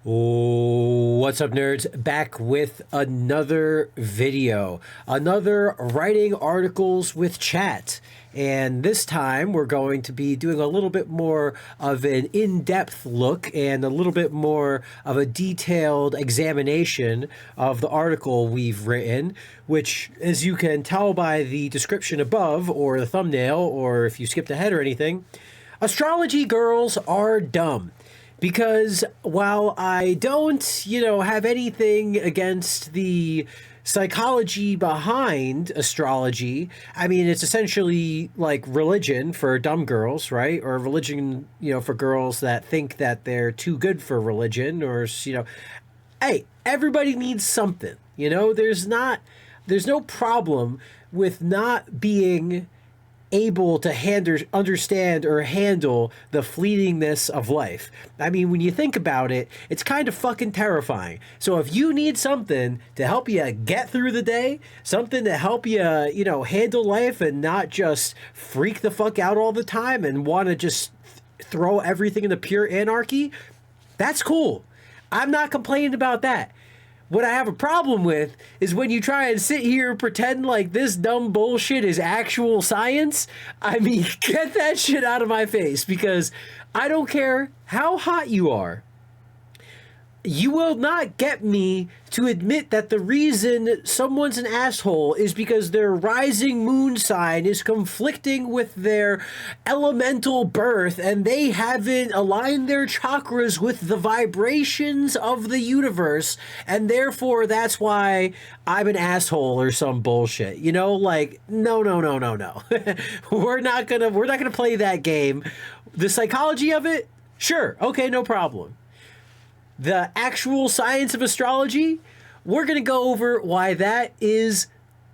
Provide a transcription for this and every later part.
Oh, what's up, nerds? Back with another video, another writing articles with chat. And this time we're going to be doing a little bit more of an in-depth look and a little bit more of a detailed examination of the article we've written, which, as you can tell by the description above or the thumbnail, or if you skipped ahead or anything, astrology girls are dumb. Because while I don't, have anything against the psychology behind astrology, I mean, it's essentially like religion for dumb girls, right? Or religion, for girls that think that they're too good for religion, or, hey, everybody needs something, there's no problem with not being able to understand or handle the fleetingness of life. I mean, when you think about it, it's kind of fucking terrifying. So if you need something to help you get through the day, something to help you, handle life and not just freak the fuck out all the time and want to just throw everything into pure anarchy, that's cool. I'm not complaining about that. What I have a problem with is when you try and sit here and pretend like this dumb bullshit is actual science. I mean, get that shit out of my face, because I don't care how hot you are. You will not get me to admit that the reason someone's an asshole is because their rising moon sign is conflicting with their elemental birth and they haven't aligned their chakras with the vibrations of the universe, and therefore that's why I'm an asshole or some bullshit. No. We're not gonna play that game. The psychology of it, sure, okay, no problem. The actual science of astrology, we're going to go over why that is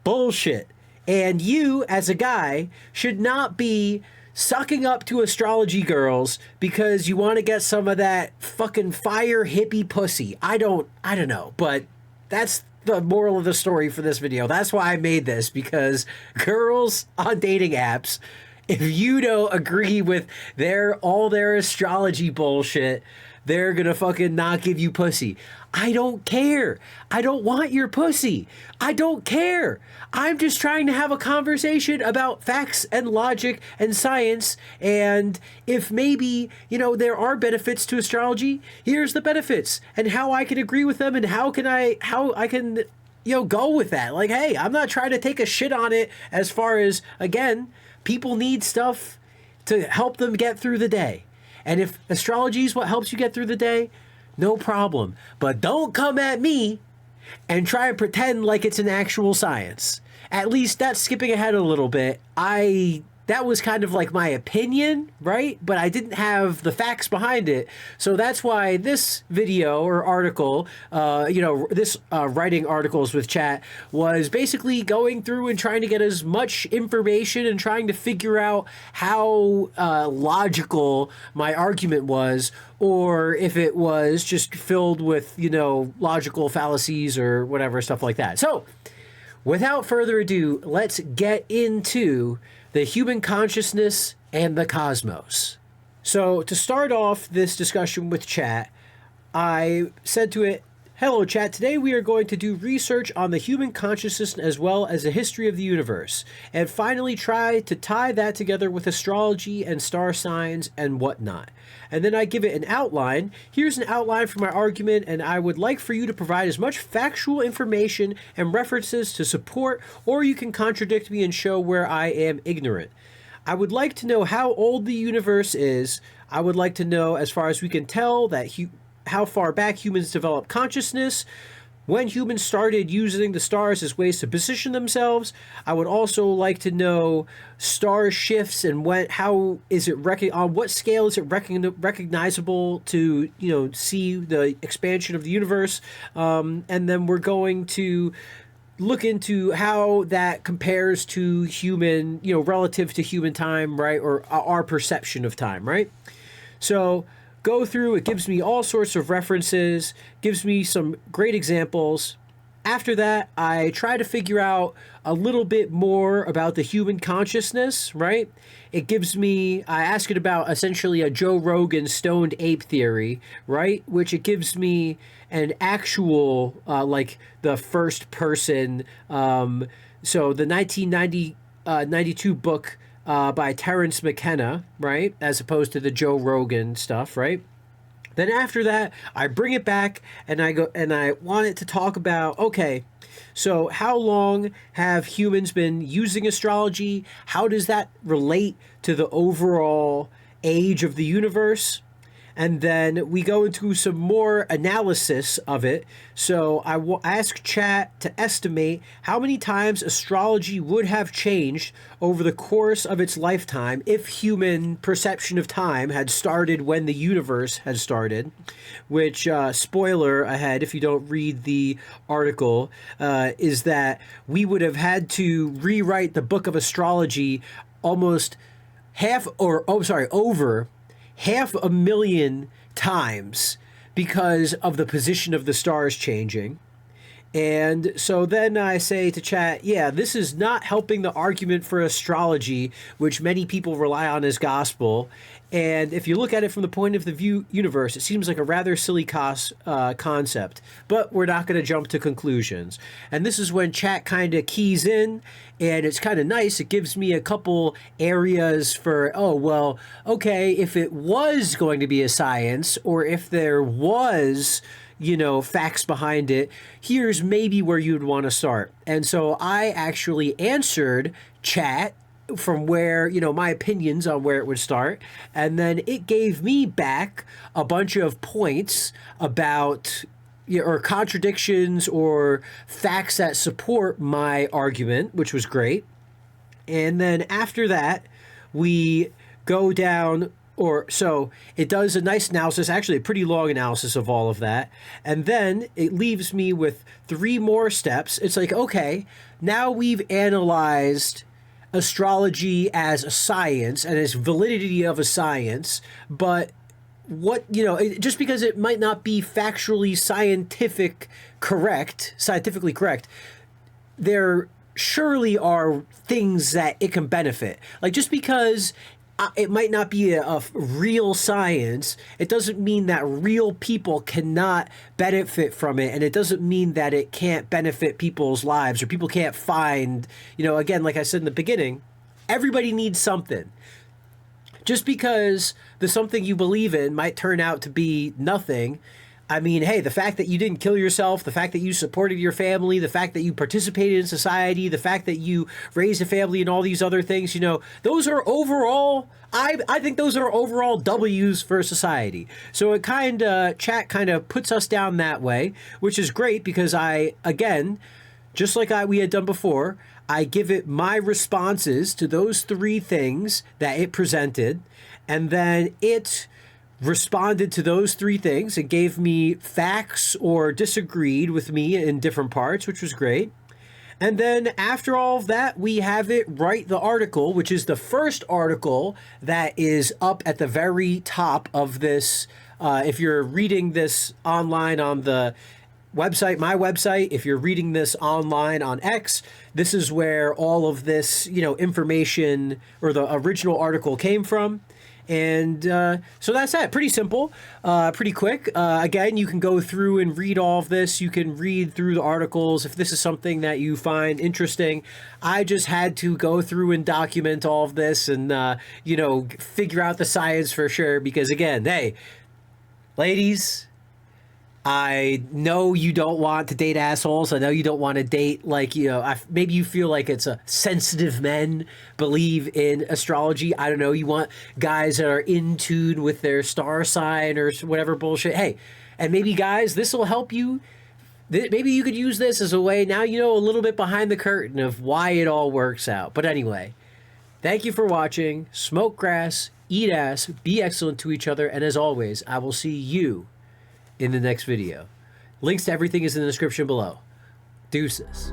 bullshit. And you, as a guy, should not be sucking up to astrology girls because you want to get some of that fucking fire hippie pussy. I don't know, but that's the moral of the story for this video. That's why I made this, because girls on dating apps, if you don't agree with all their astrology bullshit, they're gonna fucking not give you pussy. I don't care. I don't want your pussy. I don't care. I'm just trying to have a conversation about facts and logic and science. And if maybe, there are benefits to astrology, here's the benefits and how I can agree with them and how I can go with that. Like, hey, I'm not trying to take a shit on it as far as, again, people need stuff to help them get through the day. And if astrology is what helps you get through the day, no problem. But don't come at me and try and pretend like it's an actual science. At least that's skipping ahead a little bit. That was kind of like my opinion, right? But I didn't have the facts behind it. So that's why this video or article, this writing articles with chat was basically going through and trying to get as much information and trying to figure out how logical my argument was, or if it was just filled with, logical fallacies or whatever, stuff like that. So without further ado, let's get into the human consciousness and the cosmos. So to start off this discussion with chat, I said to it, "Hello chat, today we are going to do research on the human consciousness as well as the history of the universe, and finally try to tie that together with astrology and star signs and whatnot." And then I give it an outline. Here's an outline for my argument, and I would like for you to provide as much factual information and references to support, or you can contradict me and show where I am ignorant. I would like to know how old the universe is. I would like to know, as far as we can tell, that how far back humans developed consciousness, when humans started using the stars as ways to position themselves. I would also like to know star shifts and how is it on what scale is it recognizable to see the expansion of the universe, and then we're going to look into how that compares to human, relative to human time, right, or our perception of time, right? So go through, it gives me all sorts of references, gives me some great examples. after that, I try to figure out a little bit more about the human consciousness, right? It gives me, I ask it about essentially a Joe Rogan stoned ape theory, right? Which it gives me an actual, like the first person, so the 1992 book by Terence McKenna, right? As opposed to the Joe Rogan stuff, right? Then after that, I bring it back and I go and I want it to talk about, okay, so how long have humans been using astrology? How does that relate to the overall age of the universe? And then we go into some more analysis of it. So I will ask Chat to estimate how many times astrology would have changed over the course of its lifetime if human perception of time had started when the universe had started. Which, spoiler ahead, if you don't read the article, is that we would have had to rewrite the book of astrology almost over 500,000 times because of the position of the stars changing. And so then I say to Chat, yeah, this is not helping the argument for astrology, which many people rely on as gospel. And if you look at it from the point of the view universe, it seems like a rather silly concept. But we're not going to jump to conclusions. And this is when Chat kind of keys in, and it's kind of nice. It gives me a couple areas for, oh, well, okay, if it was going to be a science, or if there was, you know, facts behind it, here's maybe where you'd want to start. And so I actually answered Chat from where, you know, my opinions on where it would start. And then it gave me back a bunch of points about, or contradictions or facts that support my argument, which was great. And then after that, we go down, or so it does a nice analysis, actually a pretty long analysis of all of that. And then it leaves me with 3 more steps. It's like, okay, now we've analyzed astrology as a science and its validity of a science, but what, you know, just because it might not be factually scientifically correct, there surely are things that it can benefit. Like, just because it might not be a real science, it doesn't mean that real people cannot benefit from it, and it doesn't mean that it can't benefit people's lives, or people can't find, you know, again, like I said in the beginning, everybody needs something. Just because the something you believe in might turn out to be nothing, I mean, hey, the fact that you didn't kill yourself, the fact that you supported your family, the fact that you participated in society, the fact that you raised a family and all these other things, you know, those are overall, I think those are overall W's for society. So it Chat kind of puts us down that way, which is great because I, again, just like we had done before, I give it my responses to those 3 things that it presented, and then it responded to those 3 things. It gave me facts or disagreed with me in different parts, which was great. And then after all of that, we have it write the article, which is the first article that is up at the very top of this. If you're reading this online on the website, my website, if you're reading this online on X, this is where all of this, you know, information or the original article came from. And so that's that. Pretty simple, pretty quick. Again, you can go through and read all of this. You can read through the articles if this is something that you find interesting. I just had to go through and document all of this and, you know, figure out the science for sure. Because again, hey, ladies, I know you don't want to date assholes. I know you don't want to date, like, you know, maybe you feel like it's a sensitive men believe in astrology. I don't know. You want guys that are in tune with their star sign or whatever bullshit. Hey, and maybe guys, this will help you. Maybe you could use this as a way. Now you know a little bit behind the curtain of why it all works out. But anyway, thank you for watching. Smoke grass, eat ass, be excellent to each other. And as always, I will see you in the next video. Links to everything is in the description below. Deuces.